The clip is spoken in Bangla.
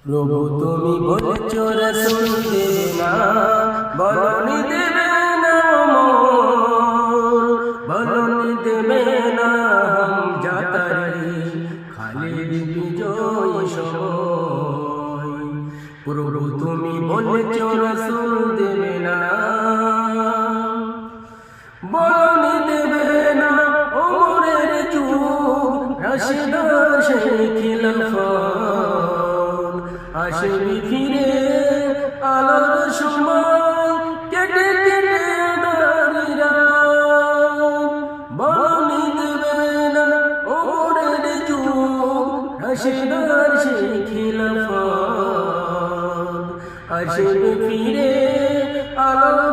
প্রভু তুমি বলেছ রাসূল দেবে না, বলনি দেবে না মোর, বলনি দেবে না হামজা তারি, খালিদ বিজয় সময়। প্রভু তুমি বলেছ রাসূল দেবে না, বলনি দেবে না ওমরের যুগ, রাশেদার সেই খিলাফত আসবি ফিরে আলোর সময়, কেটে কেটে নারীরা। বলনি দেবে না ওমরের যুগ, রাশেদার সেই খিলাফত আসবি ফিরে আলোর